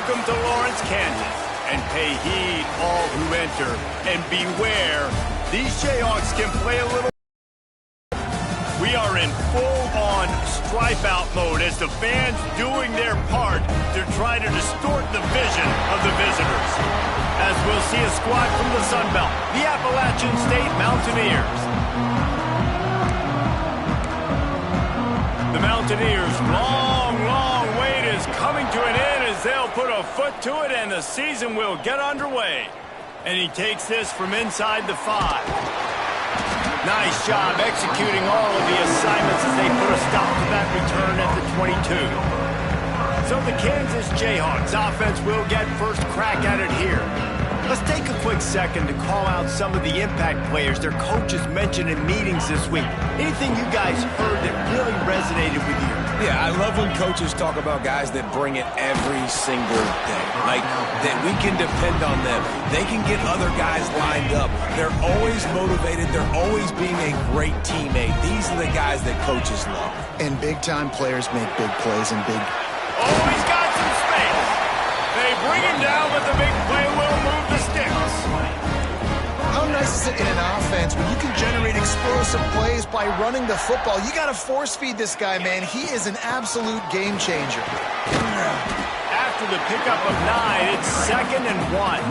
Welcome to Lawrence, Kansas. And pay heed, all who enter. And beware, these Jayhawks can play a little. We are in full-on stripe-out mode as the fans doing their part to try to distort the vision of the visitors. As we'll see a squad from the Sun Belt, the Appalachian State Mountaineers. The Mountaineers' long wait is coming to an end as they'll put a foot to it and the season will get underway. And he takes this from inside the 5. Nice job executing all of the assignments as they put a stop to that return at the 22. So the Kansas Jayhawks offense will get first crack at it here. Let's take a quick second to call out some of the impact players their coaches mentioned in meetings this week. Anything you guys heard that really resonated with you? Yeah, I love when coaches talk about guys that bring it every single day. Like, that we can depend on them. They can get other guys lined up. They're always motivated. They're always being a great teammate. These are the guys that coaches love. And big-time players make big plays and big... Oh, he's got some space. They bring him down, but the big play will move the sticks. How nice is it in an offense when you can generate explosive plays by running the football? You got to force-feed this guy, man. He is an absolute game changer. After the pickup of 9, it's 2nd and 1.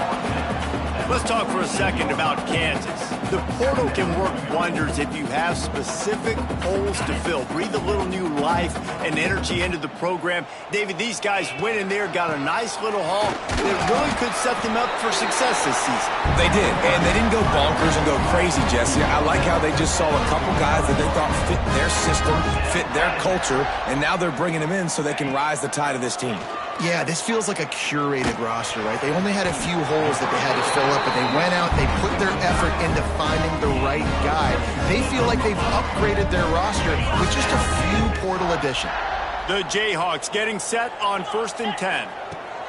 Let's talk for a second about Kansas. The portal can work wonders if you have specific holes to fill. Breathe a little new life and energy into the program. David, these guys went in there, got a nice little haul that really could set them up for success this season. They did, and they didn't go bonkers and go crazy, Jesse. I like how they just saw a couple guys that they thought fit their system, fit their culture, and now they're bringing them in so they can rise the tide of this team. Yeah, this feels like a curated roster, right? They only had a few holes that they had to fill up, but they went out, they put their effort into finding the right guy. They feel like they've upgraded their roster with just a few portal additions. The Jayhawks getting set on 1st and 10.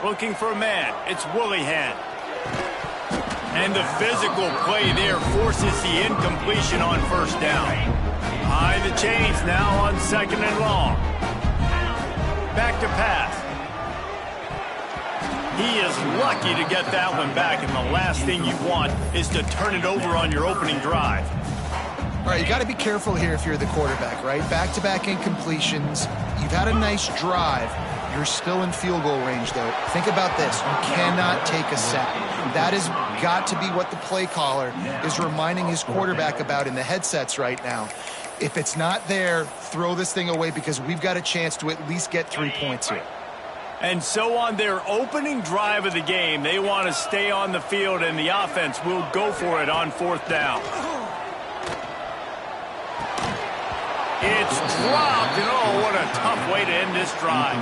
Looking for a man. It's Willihan. And the physical play there forces the incompletion on 1st down. Behind the chains now on 2nd and long. Back to pass. He is lucky to get that one back, and the last thing you want is to turn it over on your opening drive. All right, you got to be careful here if you're the quarterback, right? Back-to-back incompletions. You've had a nice drive. You're still in field goal range, though. Think about this. You cannot take a sack. That has got to be what the play caller is reminding his quarterback about in the headsets right now. If it's not there, throw this thing away because we've got a chance to at least get 3 points here. And so on their opening drive of the game, they want to stay on the field, and the offense will go for it on 4th down. It's dropped, and oh, what a tough way to end this drive.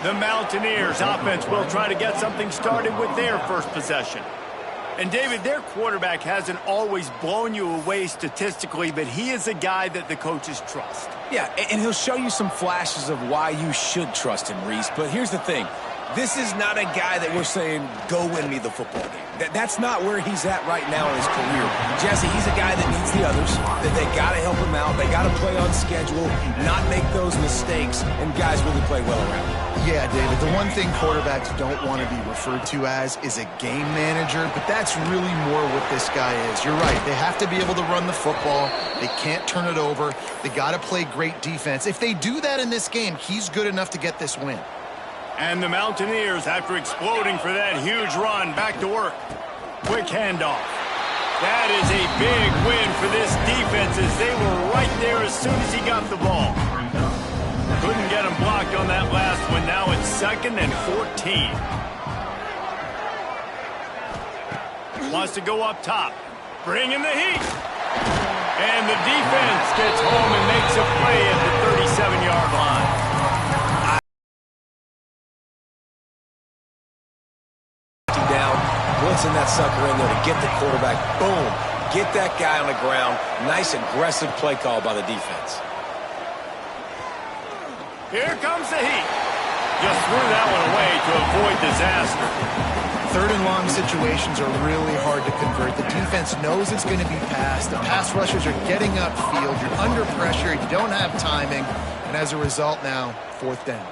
The Mountaineers offense will try to get something started with their first possession. And, David, their quarterback hasn't always blown you away statistically, but he is a guy that the coaches trust. Yeah, and he'll show you some flashes of why you should trust him, Reese. But here's the thing. This is not a guy that we're saying, go win me the football game. That's not where he's at right now in his career. Jesse, he's a guy that needs the others, that they got to help him out. They got to play on schedule, not make those mistakes, and guys really play well around him. Yeah, David, the one thing quarterbacks don't want to be referred to as is a game manager, but that's really more what this guy is. You're right. They have to be able to run the football. They can't turn it over. They got to play great defense. If they do that in this game, he's good enough to get this win. And the Mountaineers, after exploding for that huge run, back to work. Quick handoff. That is a big win for this defense as they were right there as soon as he got the ball. Couldn't get him blocked on that last one. Now it's 2nd and 14. Wants to go up top. Bring in the heat. And the defense gets home and makes a play at the 37-yard line. Blitzing that sucker in there to get the quarterback. Boom. Get that guy on the ground. Nice aggressive play call by the defense. Here comes the heat. Just threw that one away to avoid disaster. 3rd and long situations are really hard to convert. The defense knows it's going to be passed. The pass rushers are getting upfield. You're under pressure. You don't have timing. And as a result now, 4th down.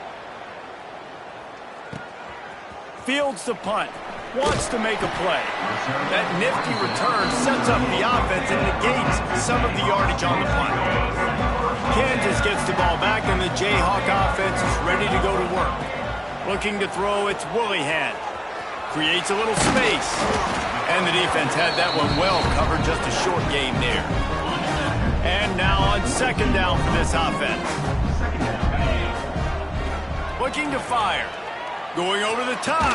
fields the punt, wants to make a play. That nifty return sets up the offense and negates some of the yardage on the punt. Kansas gets the ball back, and the Jayhawk offense is ready to go to work. Looking to throw, it's Willihan. Creates a little space. And the defense had that one well covered, just a short gain there. And now on second down for this offense. Looking to fire. Going over the top.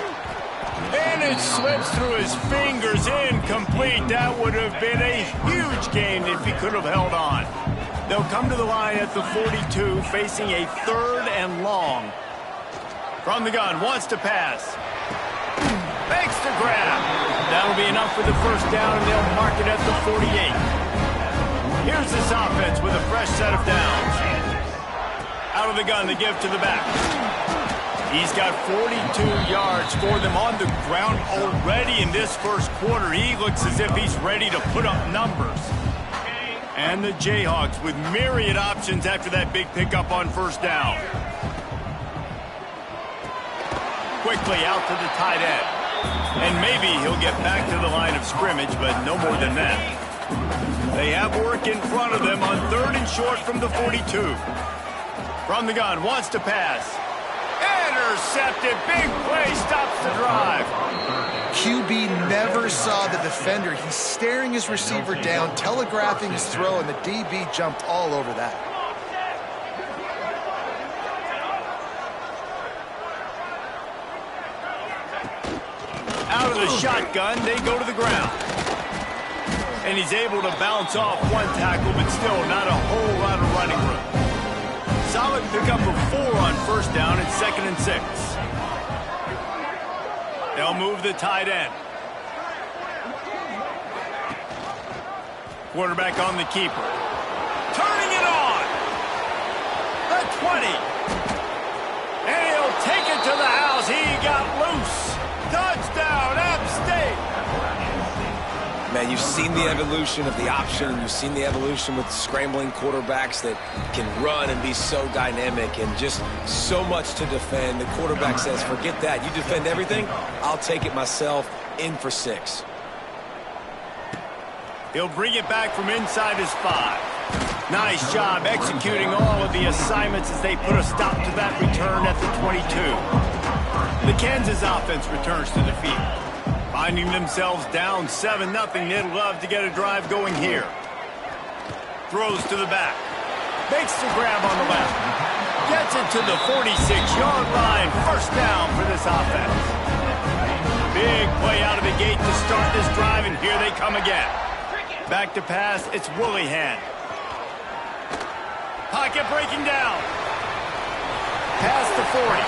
And it slips through his fingers, incomplete. That would have been a huge gain if he could have held on. They'll come to the line at the 42, facing a 3rd and long. From the gun, wants to pass. Makes the grab. That'll be enough for the first down, and they'll mark it at the 48. Here's this offense with a fresh set of downs. Out of the gun, the give to the back. He's got 42 yards for them on the ground already in this first quarter. He looks as if he's ready to put up numbers. And the Jayhawks with myriad options after that big pickup on first down. Quickly out to the tight end. And maybe he'll get back to the line of scrimmage, but no more than that. They have work in front of them on 3rd and short from the 42. From the gun, wants to pass. Intercepted. Big play, stops the drive. QB never saw the defender. He's staring his receiver down, telegraphing his throw, and the DB jumped all over that. Out of the shotgun, they go to the ground. And he's able to bounce off one tackle, but still not a whole lot of running room. Solid pickup of 4 on first down and 2nd and 6. They'll move the tight end. Quarterback on the keeper. Turning it on. The 20. And he'll take it to the house. He got loose. Touchdown, App State. Man, you've seen the evolution of the option. You've seen the evolution with scrambling quarterbacks that can run and be so dynamic and just so much to defend. The quarterback says, forget that. You defend everything, I'll take it myself. In for 6. He'll bring it back from inside his 5. Nice job executing all of the assignments as they put a stop to that return at the 22. The Kansas offense returns to the field. Finding themselves down 7-0, they'd love to get a drive going here. Throws to the back. Makes the grab on the left. Gets it to the 46-yard line. First down for this offense. Big play out of the gate to start this drive, and here they come again. Back to pass, it's Willihan. Pocket breaking down. Past the 40.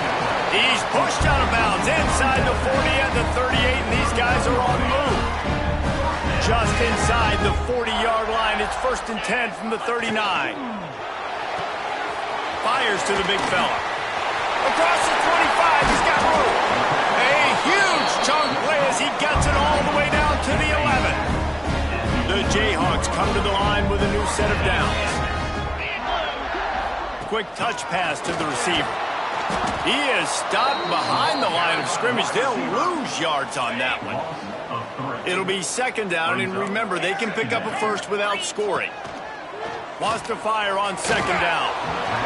He's pushed out of bounds inside the 40 and the 38, and these guys are on the move. Just inside the 40-yard line, it's 1st and 10 from the 39. Fires to the big fella. Across the 25, he's got room. A huge chunk play as he gets it all the way down to the 11. The Jayhawks come to the line with a new set of downs. Quick touch pass to the receiver. He is stopped behind the line of scrimmage. They'll lose yards on that one. It'll be 2nd down, and remember, they can pick up a first without scoring. Wants to fire on 2nd down.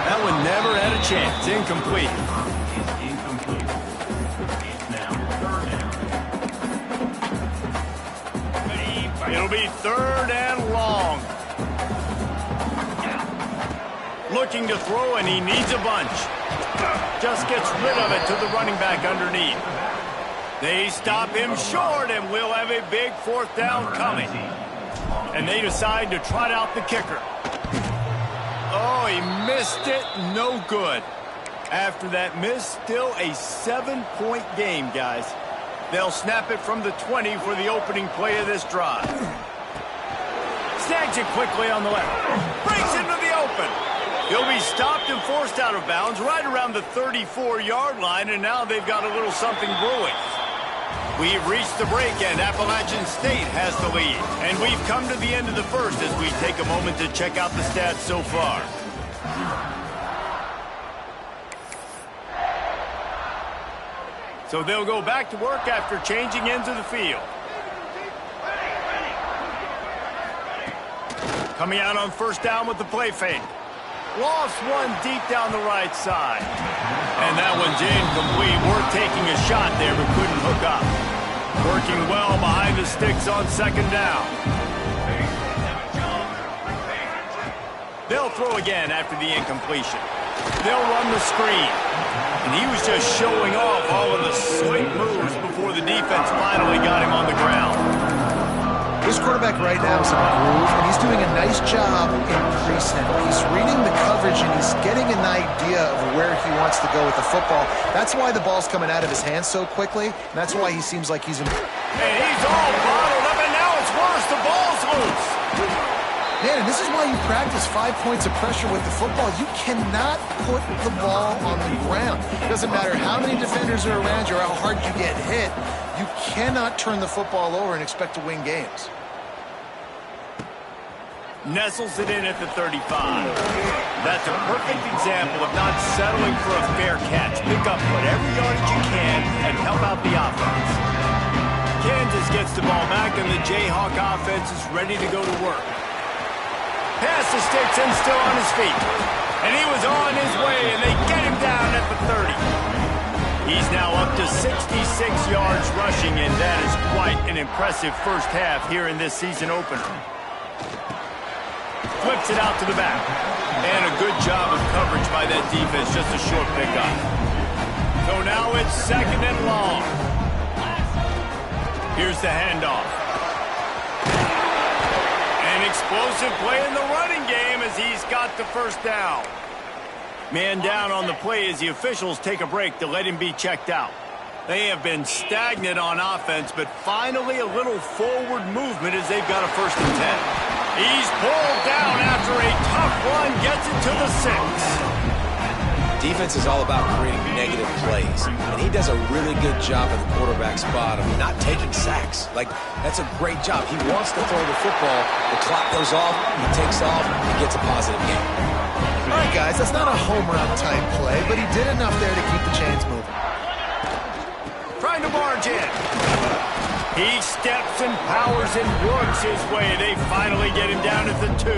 That one never had a chance. Incomplete. It'll be 3rd and long. Looking to throw, and he needs a bunch. Just gets rid of it to the running back underneath. They stop him short, and we'll have a big 4th down coming. And they decide to trot out the kicker. Oh, he missed it. No good. After that miss, still a 7-point game, guys. They'll snap it from the 20 for the opening play of this drive. Snags it quickly on the left. Breaks into the open. He'll be stopped and forced out of bounds right around the 34-yard line, and now they've got a little something brewing. We've reached the break, and Appalachian State has the lead. And we've come to the end of the first as we take a moment to check out the stats so far. So they'll go back to work after changing into the field. Coming out on first down with the play fake. Lost one deep down the right side. And that one's incomplete. Worth taking a shot there, but couldn't hook up. Working well behind the sticks on second down. They'll throw again after the incompletion. They'll run the screen. And he was just showing off all of the slick moves before the defense finally got him on the ground. This quarterback right now is in a groove, and he's doing a nice job in pre-snap. He's reading the coverage, and he's getting an idea of where he wants to go with the football. That's why the ball's coming out of his hands so quickly, and that's why he seems like he's in... And he's all bottled up, and now it's worse. The ball's loose. Man, and this is why you practice 5 points of pressure with the football. You cannot put the ball on the ground. It doesn't matter how many defenders are around you or how hard you get hit. You cannot turn the football over and expect to win games. Nestles it in at the 35. That's a perfect example of not settling for a fair catch. Pick up whatever yardage you can and help out the offense. Kansas gets the ball back, and the Jayhawk offense is ready to go to work. Pass the sticks and still on his feet. And he was on his way, and they get him down at the 30. He's now up to 66 yards rushing, and that is quite an impressive first half here in this season opener. Flips it out to the back. And a good job of coverage by that defense, just a short pickup. So now it's second and long. Here's the handoff. An explosive play in the running game as he's got the first down. Man down on the play as the officials take a break to let him be checked out. They have been stagnant on offense, but finally a little forward movement as they've got a 1st and 10. He's pulled down after a tough run, gets it to the 6. Defense is all about creating negative plays, and he does a really good job at the quarterback spot of not taking sacks. Like, that's a great job. He wants to throw the football. The clock goes off, he takes off, he gets a positive game. All right, guys, that's not a home run type play, but he did enough there to keep the chains moving. Trying to barge in. He steps and powers and works his way. They finally get him down at the 2.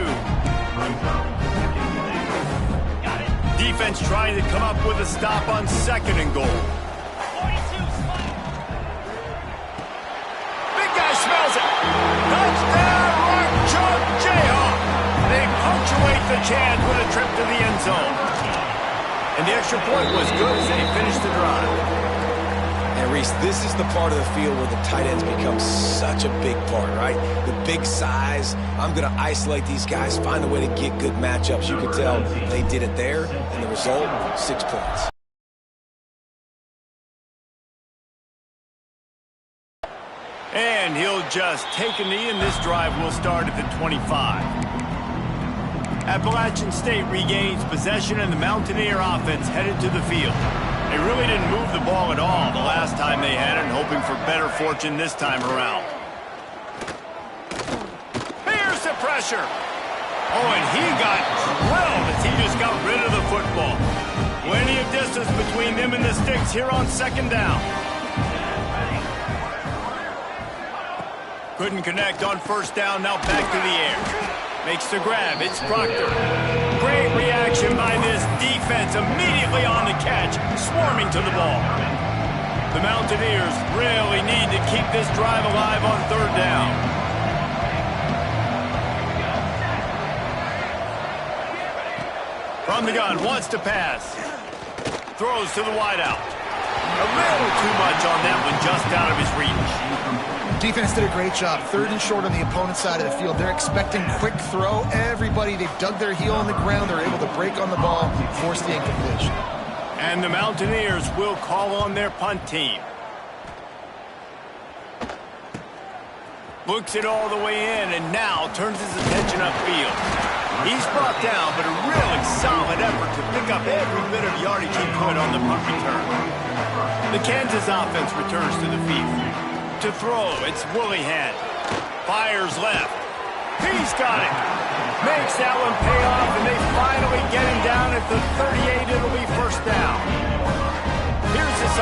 Defense trying to come up with a stop on 2nd and goal. Big guy smells it. Touchdown, Rock Chalk Jayhawk. They punctuate the chance with a trip to the end zone. And the extra point was good as they finished the drive. And Reese, this is the part of the field where the tight ends become such a big part, right? The big size. I'm going to isolate these guys, find a way to get good matchups. You can tell they did it there, and the result, 6 points. And he'll just take a knee, and this drive will start at the 25. Appalachian State regains possession, and the Mountaineer offense headed to the field. They really didn't move the ball at all the last time they had it, and hoping for better fortune this time around. Here's the pressure. Oh, and he got drilled as he just got rid of the football. Plenty of distance between them and the sticks here on 2nd down. Couldn't connect on 1st down, now back to the air. Makes the grab, it's Proctor. Great reaction by this defense, immediately on the catch, swarming to the ball. The Mountaineers really need to keep this drive alive on 3rd down. From the gun, wants to pass. Throws to the wideout. A little too much on that one, just out of his reach. Defense did a great job. 3rd and short on the opponent's side of the field. They're expecting quick throw. Everybody, they dug their heel on the ground. They're able to break on the ball, force the incompletion. And the Mountaineers will call on their punt team. Looks it all the way in, and now turns his attention upfield. He's brought down, but a really solid effort to pick up every bit of yardage he could on the punt return. The Kansas offense returns to the field. To throw, it's Willihan. Fires left. He's got it. Makes that one pay off, and they finally get him down at the 38. It'll be 1st down. Here's this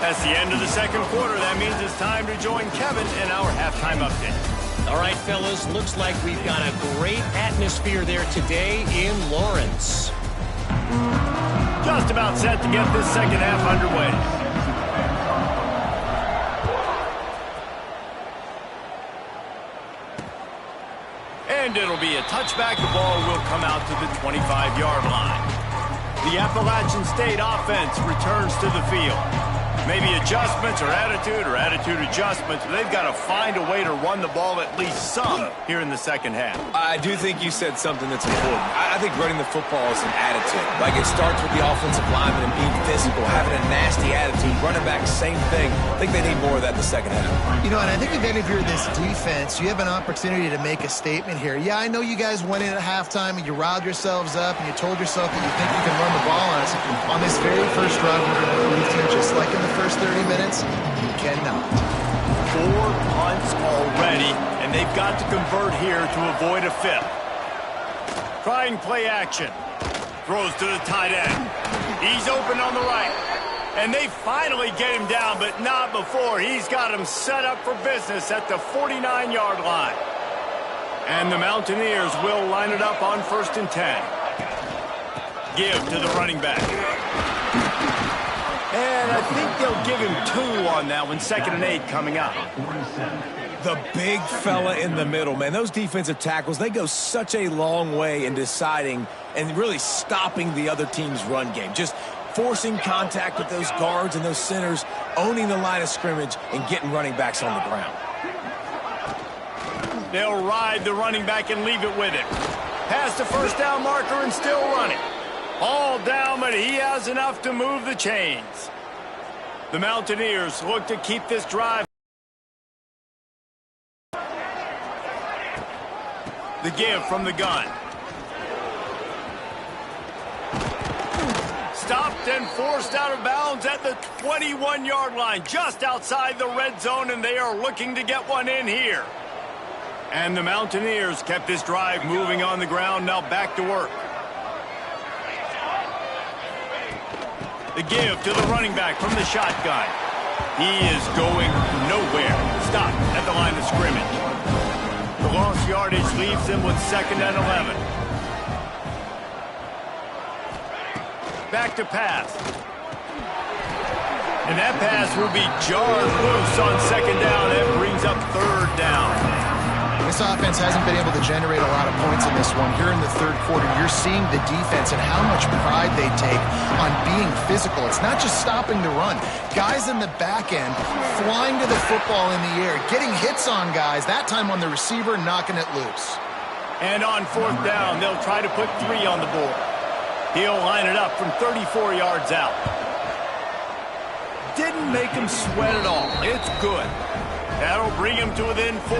That's the end of the second quarter. That means it's time to join Kevin in our halftime update. All right, fellas, looks like we've got a great atmosphere there today in Lawrence. Just about set to get this second half underway. And it'll be a touchback. The ball will come out to the 25-yard line. The Appalachian State offense returns to the field. Maybe adjustments or attitude adjustments. They've got to find a way to run the ball at least some here in the second half. I do think you said something that's important. I think running the football is an attitude. Like, it starts with the offensive lineman and being physical, having a nasty attitude. Running back, same thing. I think they need more of that in the second half. You know, and I think if you're this defense, you have an opportunity to make a statement here. Yeah, I know you guys went in at halftime and you riled yourselves up and you told yourself that you think you can run the ball on us. On this very first run, we're going to prove to you, just like in the first 30 minutes, you cannot. 4 punts already, and they've got to convert here to avoid a fifth. Trying play action. Throws to the tight end. He's open on the right. And they finally get him down, but not before. He's got him set up for business at the 49-yard line. And the Mountaineers will line it up on 1st and 10. Give to the running back. And I think they'll give him 2 on that one. 2nd and 8 coming up. The big fella in the middle, man. Those defensive tackles, they go such a long way in deciding and really stopping the other team's run game. Just forcing contact with those guards and those centers, owning the line of scrimmage, and getting running backs on the ground. They'll ride the running back and leave it with him. Past the first down marker and still running. All down, but he has enough to move the chains. The Mountaineers look to keep this drive. The give from the gun. Stopped and forced out of bounds at the 21-yard line, just outside the red zone, and they are looking to get one in here. And the Mountaineers kept this drive moving on the ground, now back to work. The give to the running back from the shotgun. He is going nowhere. Stopped at the line of scrimmage. The lost yardage leaves him with 2nd and 11. Back to pass. And that pass will be jarred loose on 2nd down. That brings up 3rd down. This offense hasn't been able to generate a lot of points in this one. Here in the 3rd quarter, you're seeing the defense and how much pride they take on being physical. It's not just stopping the run. Guys in the back end flying to the football in the air, getting hits on guys, that time on the receiver, knocking it loose. And on 4th down, they'll try to put 3 on the board. He'll line it up from 34 yards out. Didn't make him sweat at all. It's good. That'll bring him to within 4.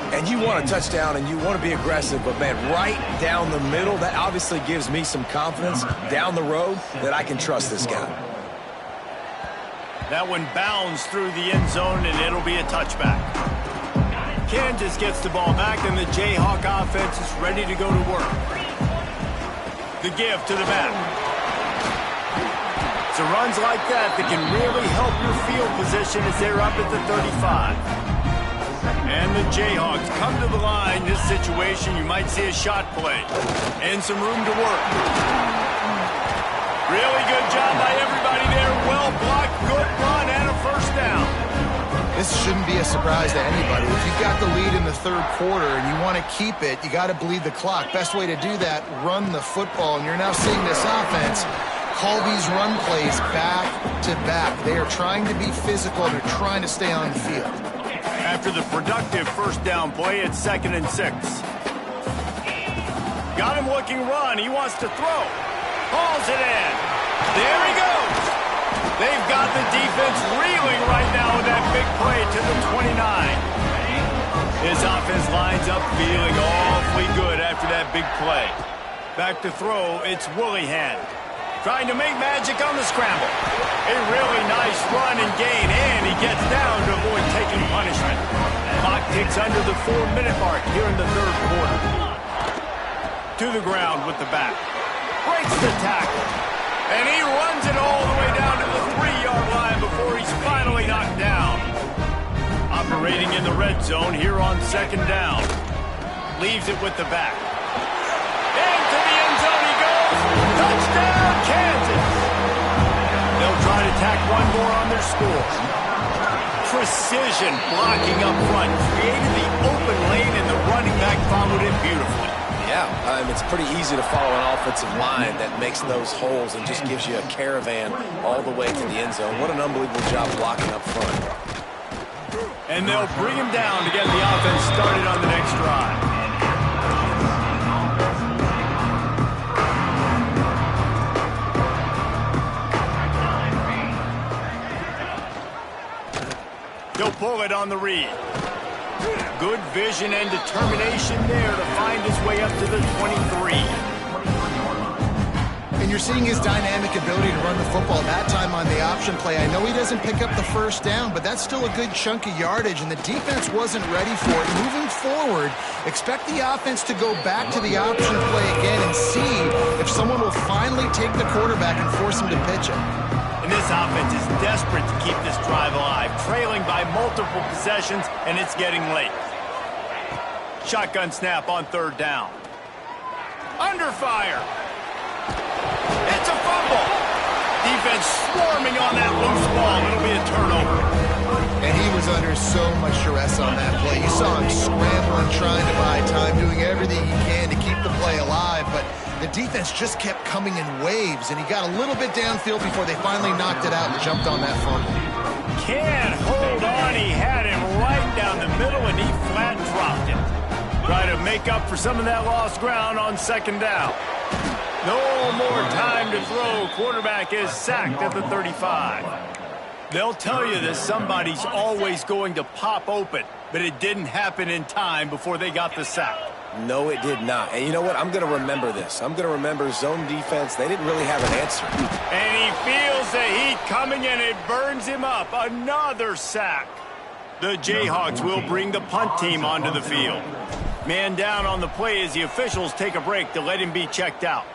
And you want a touchdown and you want to be aggressive, but, man, right down the middle, that obviously gives me some confidence down the road that I can trust this guy. That one bounds through the end zone, and it'll be a touchback. Kansas gets the ball back, and the Jayhawk offense is ready to go to work. The give to the back. It's runs like that can really help your field position as they're up at the 35. And the Jayhawks come to the line. This situation, you might see a shot play. And some room to work. Really good job by everybody there. Well blocked, good run, and a 1st down. This shouldn't be a surprise to anybody. If you've got the lead in the 3rd quarter and you want to keep it, you got to bleed the clock. Best way to do that, run the football. And you're now seeing this offense call these run plays back to back. They are trying to be physical. They're trying to stay on the field. After the productive 1st down play, it's 2nd and 6. Got him looking run. He wants to throw. Hauls it in. There he goes. They've got the defense reeling right now with that big play to the 29. His offense lines up feeling awfully good after that big play. Back to throw, it's Willihan. Trying to make magic on the scramble. A really nice run and gain, and he gets down to avoid taking punishment. Clock ticks under the 4-minute mark here in the 3rd quarter. To the ground with the back. Breaks the tackle. And he runs it all the way down to the 3-yard line Operating in the red zone here on second down. Leaves it with the back. Into the end zone he goes. Touchdown, Kansas. They'll try to tack one more on their score. Precision blocking up front. Created the open lane, and the running back followed it beautifully. Yeah, it's pretty easy to follow an offensive line that makes those holes and just gives you a caravan all the way to the end zone. What an unbelievable job blocking up front. And they'll bring him down to get the offense started on the next drive. He'll pull it on the read. Good vision and determination there to find his way up to the 23. And you're seeing his dynamic ability to run the football, that time on the option play. I know he doesn't pick up the first down, but that's still a good chunk of yardage, and the defense wasn't ready for it. Moving forward, expect the offense to go back to the option play again and see if someone will finally take the quarterback and force him to pitch it. And this offense is desperate to keep this drive alive, trailing by multiple possessions, and it's getting late. Shotgun snap on third down. Under fire. It's a fumble. Defense swarming on that loose ball. It'll be a turnover. And he was under so much stress on that play. You saw him scrambling, trying to buy time, doing everything he can to keep the play alive, but the defense just kept coming in waves, and he got a little bit downfield before they finally knocked it out and jumped on that fumble. Can't hold on. He had him right down the middle, and he flat dropped it. Try to make up for some of that lost ground on second down. No more time to throw. Quarterback is sacked at the 35. They'll tell you that somebody's always going to pop open, but it didn't happen in time before they got the sack. No, it did not. And you know what? I'm going to remember this. I'm going to remember zone defense. They didn't really have an answer. And he feels the heat coming, and it burns him up. Another sack. The Jayhawks will bring the punt team onto the field. Man down on the play as the officials take a break to let him be checked out.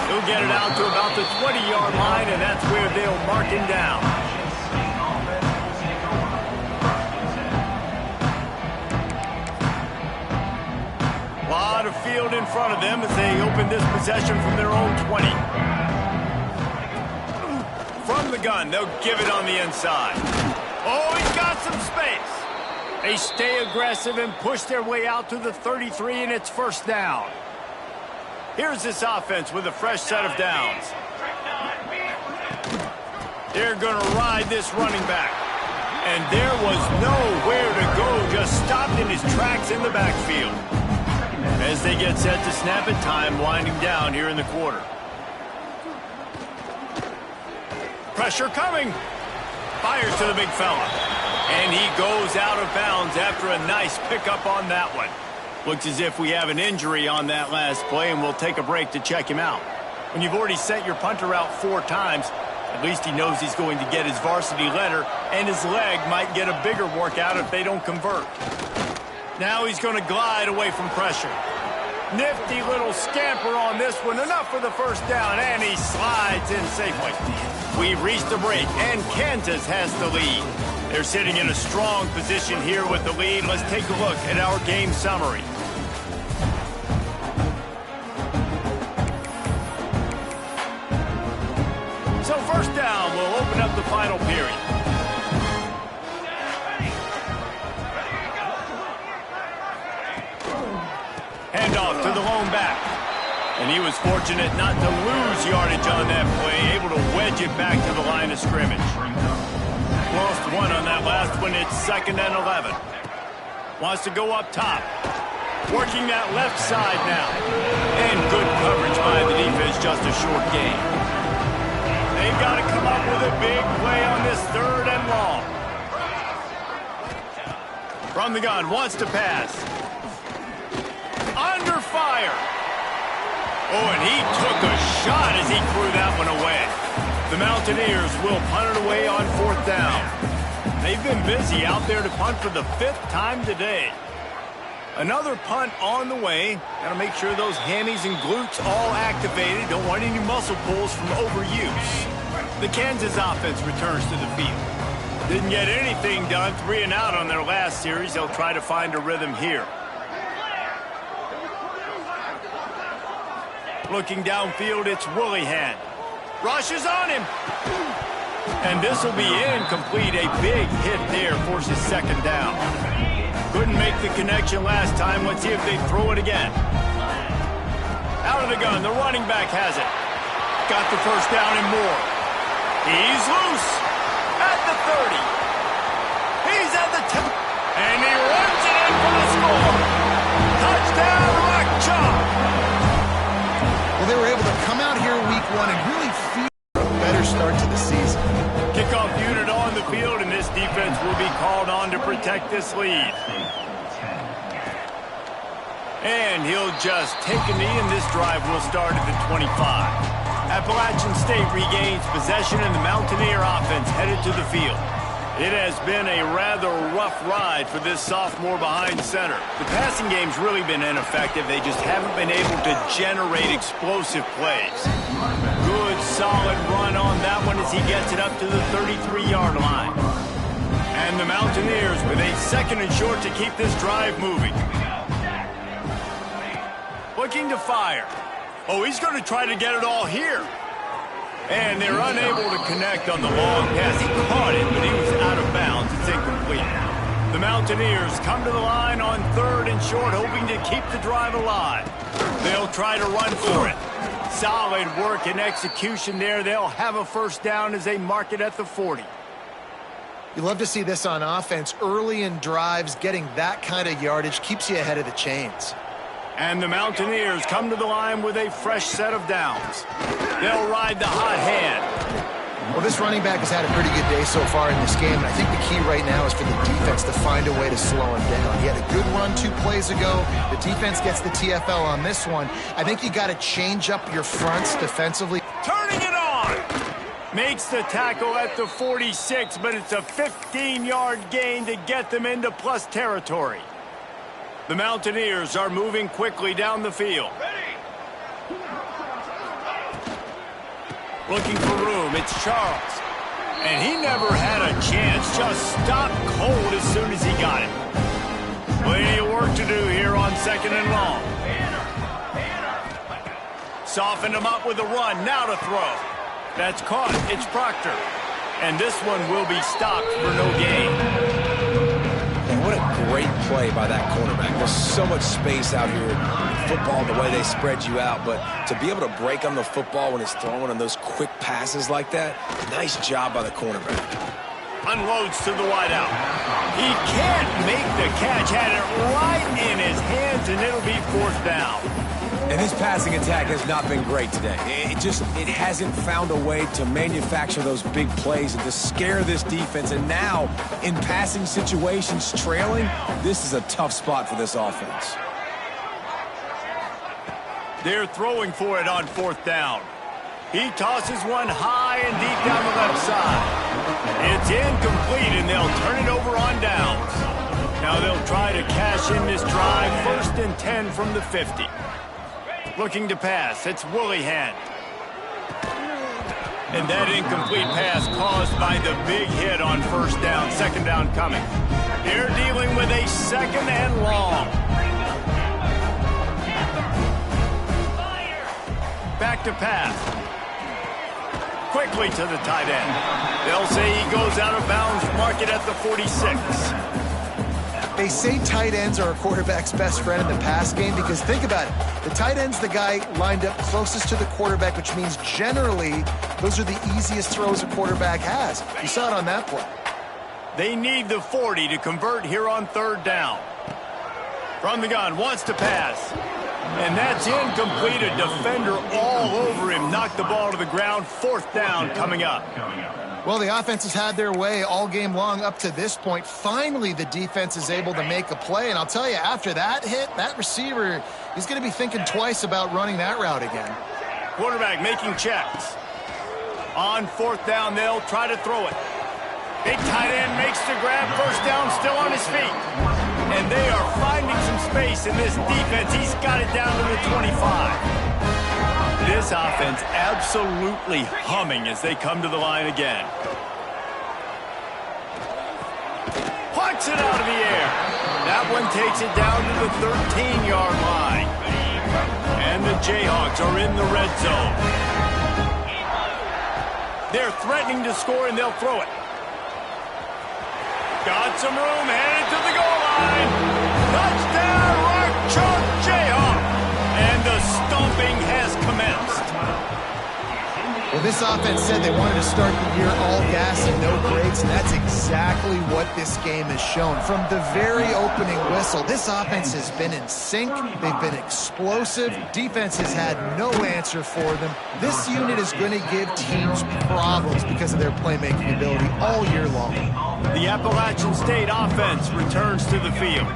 He'll get it out to about the 20-yard line, and that's where they'll mark him down. A lot of field in front of them as they open this possession from their own 20. From the gun, they'll give it on the inside. Oh, he's got some space. They stay aggressive and push their way out to the 33, and it's first down. Here's this offense with a fresh set of downs. They're going to ride this running back. And there was nowhere to go, just stopped in his tracks in the backfield. As they get set to snap it, time winding down here in the quarter. Pressure coming. Fires to the big fella. And he goes out of bounds after a nice pickup on that one. Looks as if we have an injury on that last play, and we'll take a break to check him out. When you've already sent your punter out 4 times, at least he knows he's going to get his varsity letter, and his leg might get a bigger workout if they don't convert. Now he's going to glide away from pressure. Nifty little scamper on this one. Enough for the first down, and he slides in safely. We've reached the break, and Kansas has the lead. They're sitting in a strong position here with the lead. Let's take a look at our game summary. So first down, we'll open up the final period. Handoff to the lone back. And he was fortunate not to lose yardage on that play, able to wedge it back to the line of scrimmage. Lost one on that last one. It's 2nd and 11. Wants to go up top. Working that left side now. And good coverage by the defense, just a short gain. They've got to come up with a big play on this 3rd and long. From the gun, wants to pass. Under fire. Oh, and he took a shot as he threw that one away. The Mountaineers will punt it away on 4th down. They've been busy out there to punt for the 5th time today. Another punt on the way. Got to make sure those hammies and glutes all activated. Don't want any muscle pulls from overuse. The Kansas offense returns to the field. Didn't get anything done, 3 and out on their last series. They'll try to find a rhythm here. Looking downfield, it's Willihan. Rushes on him. And this will be incomplete. A big hit there forces second down. Couldn't make the connection last time. Let's see if they throw it again. Out of the gun, the running back has it. Got the first down and more. He's loose at the 30. He's at the 10. And he runs it in for the score. Touchdown, Rock Chalk. Well, they were able to come out here week 1 and really feel a better start to the season. Kickoff unit on the field, and this defense will be called on to protect this lead. And he'll just take a knee, and this drive will start at the 25. Appalachian State regains possession, and the Mountaineer offense headed to the field. It has been a rather rough ride for this sophomore behind center. The passing game's really been ineffective. They just haven't been able to generate explosive plays. Good, solid run on that one as he gets it up to the 33-yard line. And the Mountaineers with a 2nd and short to keep this drive moving. Looking to fire. Oh, he's going to try to get it all here. And they're unable to connect on the long pass. He caught it, but he was out of bounds. It's incomplete. The Mountaineers come to the line on 3rd and short, hoping to keep the drive alive. They'll try to run for it. Solid work and execution there. They'll have a first down as they mark it at the 40. You love to see this on offense. Early in drives, getting that kind of yardage keeps you ahead of the chains. And the Mountaineers come to the line with a fresh set of downs. They'll ride the hot hand. Well, this running back has had a pretty good day so far in this game, and I think the key right now is for the defense to find a way to slow him down. He had a good run 2 plays ago. The defense gets the TFL on this one. I think you got to change up your fronts defensively. Turning it on! Makes the tackle at the 46, but it's a 15-yard gain to get them into plus territory. The Mountaineers are moving quickly down the field. Looking for room, it's Charles. And he never had a chance, just stopped cold as soon as he got it. Plenty of work to do here on 2nd and long. Softened him up with a run, now to throw. That's caught, it's Proctor. And this one will be stopped for no gain. And what a great play by that cornerback. There's so much space out here in football, the way they spread you out, but to be able to break on the football when it's thrown on those quick passes like that, nice job by the cornerback. Unloads to the wideout. He can't make the catch, had it right in his hands, and it'll be 4th down. And this passing attack has not been great today. It hasn't found a way to manufacture those big plays and to scare this defense. And now, in passing situations, trailing, this is a tough spot for this offense. They're throwing for it on 4th down. He tosses one high and deep down the left side. It's incomplete, and they'll turn it over on downs. Now they'll try to cash in this drive. 1st and 10 from the 50. Looking to pass, it's Willihan. And that incomplete pass caused by the big hit on 1st down, 2nd down coming. They're dealing with a 2nd and long. Back to pass. Quickly to the tight end. They'll say he goes out of bounds, mark it at the 46. They say tight ends are a quarterback's best friend in the pass game because think about it. The tight end's the guy lined up closest to the quarterback, which means generally those are the easiest throws a quarterback has. You saw it on that play. They need the 40 to convert here on 3rd down. From the gun, wants to pass. And that's incomplete. A defender all over him. Knocked the ball to the ground. 4th down coming up. Well, the offense has had their way all game long up to this point. Finally, the defense is able to make a play. And I'll tell you, after that hit, that receiver, he's going to be thinking twice about running that route again. Quarterback making checks. On 4th down, they'll try to throw it. Big tight end makes the grab. 1st down, still on his feet. And they are finding some space in this defense. He's got it down to the 25. This offense absolutely humming as they come to the line again. Pucks it out of the air. That one takes it down to the 13-yard line. And the Jayhawks are in the red zone. They're threatening to score, and they'll throw it. Got some room, headed to the goal line. Touchdown, Rock Chalk Jayhawk. And the stomping has commenced. Well, this offense said they wanted to start the year all gas and no brakes, and that's exactly what this game has shown. From the very opening whistle, this offense has been in sync. They've been explosive. Defense has had no answer for them. This unit is going to give teams problems because of their playmaking ability all year long. The Appalachian State offense returns to the field.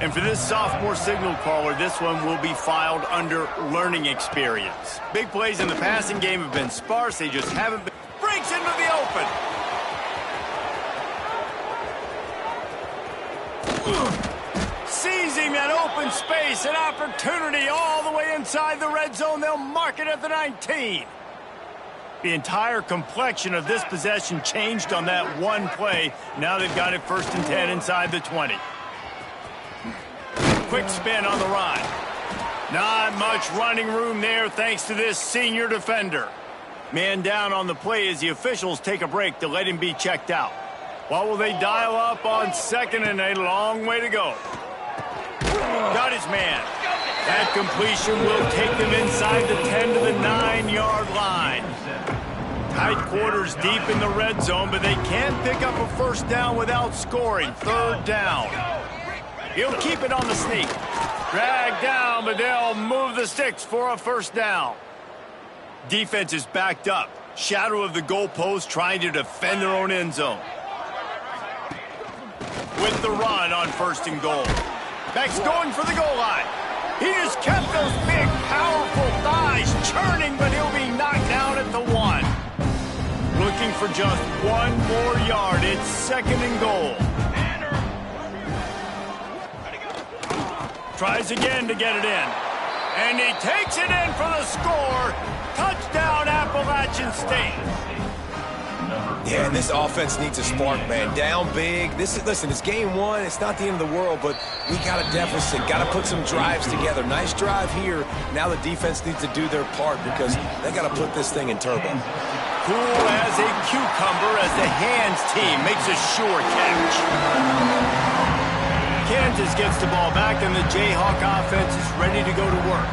And for this sophomore signal caller, this one will be filed under learning experience. Big plays in the passing game have been sparse. They just haven't been. Breaks into the open. Sees him in open space, an opportunity all the way inside the red zone. They'll mark it at the 19. The entire complexion of this possession changed on that one play. Now they've got it 1st and 10 inside the 20. Quick spin on the run. Not much running room there thanks to this senior defender. Man down on the play as the officials take a break to let him be checked out. What will they dial up on 2nd and a long way to go? Got his man. That completion will take them inside the 10 to the 9-yard line. Tight quarters deep in the red zone, but they can't pick up a 1st down without scoring. 3rd down. He'll keep it on the sneak. Drag down, but they'll move the sticks for a 1st down. Defense is backed up. Shadow of the goalpost trying to defend their own end zone. With the run on 1st and goal. Beck's going for the goal line. He just kept those big, powerful thighs churning, but he'll be knocked down at the 1. Looking for just 1 more yard. It's 2nd and goal. Tries again to get it in. And he takes it in for the score. Touchdown, Appalachian State. Yeah, and this offense needs a spark, man. Down big. Listen, it's game 1. It's not the end of the world, but we got a deficit. Got to put some drives together. Nice drive here. Now the defense needs to do their part because they got to put this thing in turbo. Cool as a cucumber as the hands team makes a sure catch. Kansas gets the ball back, and the Jayhawk offense is ready to go to work.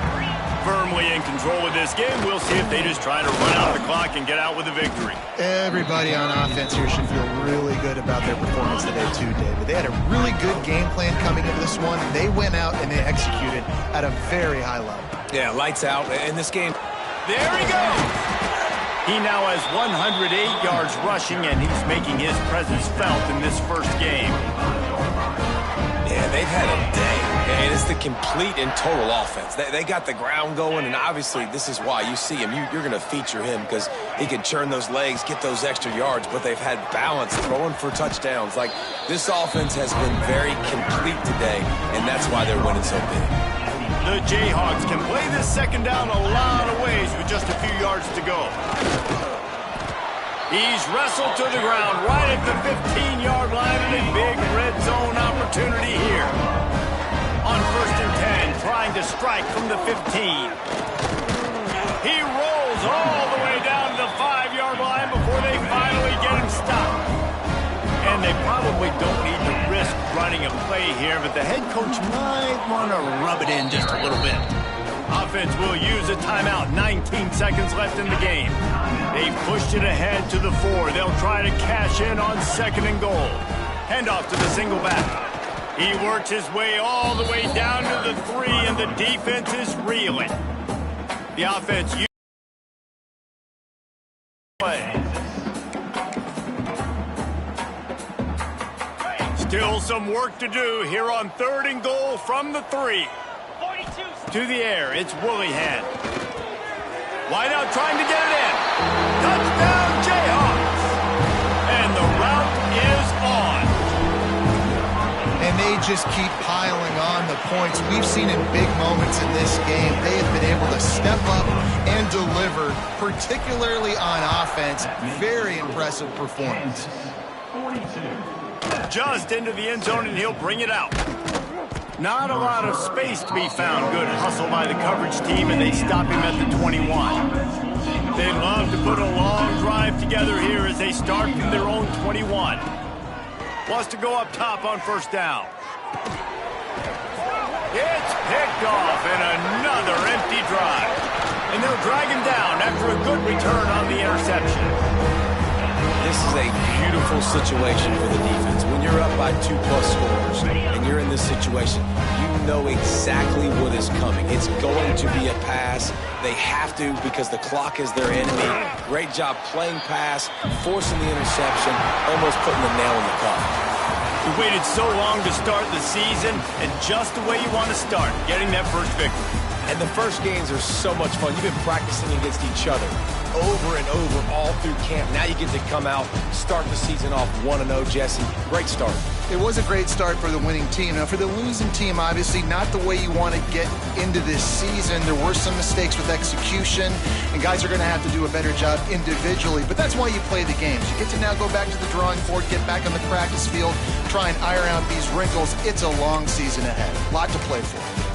Firmly in control of this game. We'll see if they just try to run out the clock and get out with a victory. Everybody on offense here should feel really good about their performance today too, David. They had a really good game plan coming into this one. They went out and they executed at a very high level. Yeah, lights out in this game. There he goes. He now has 108 yards rushing, and he's making his presence felt in this 1st game. Yeah, they've had a day, and it's the complete and total offense. They got the ground going, and obviously this is why you see him. You're going to feature him because he can churn those legs, get those extra yards, but they've had balance throwing for touchdowns. Like, this offense has been very complete today, and that's why they're winning so big. The Jayhawks can play this 2nd down a lot of ways with just a few yards to go. He's wrestled to the ground right at the 15-yard line, and a big red zone opportunity here. On 1st and 10, trying to strike from the 15. He rolls all the way down to the 5-yard line before they finally get him stopped. And they probably don't need to risk running a play here, but the head coach might want to rub it in just a little bit. Offense will use a timeout. 19 seconds left in the game. They pushed it ahead to the 4. They'll try to cash in on 2nd and goal. Handoff to the single back. He works his way all the way down to the 3, and the defense is reeling. The offense play. Still some work to do here on 3rd and goal from the 3. To the air, it's Woollyhan. Wide out trying to get it in. Touchdown, Jayhawks. And the route is on. And they they just keep piling on the points. We've seen in big moments in this game, they have been able to step up and deliver, particularly on offense. Very impressive performance. Just into the end zone, and he'll bring it out. Not a lot of space to be found. Good hustle by the coverage team, and they stop him at the 21. They'd love to put a long drive together here as they start from their own 21. Wants to go up top on first down. It's picked off, and another empty drive. And they'll drag him down after a good return on the interception. This is a beautiful situation for the defense. When you're up by 2+ scores and you're in this situation, you know exactly what is coming. It's going to be a pass. They have to because the clock is their enemy. Great job playing pass, forcing the interception, almost putting the nail in the coffin. We waited so long to start the season, and just the way you want to start, getting that first victory. And the first games are so much fun. You've been practicing against each other over and over all through camp. Now you get to come out, start the season off 1-0, Jesse. Great start. It was a great start for the winning team. Now, for the losing team, obviously not the way you want to get into this season. There were some mistakes with execution, and guys are going to have to do a better job individually. But that's why you play the games. You get to now go back to the drawing board, get back on the practice field, try and iron out these wrinkles. It's a long season ahead. A lot to play for.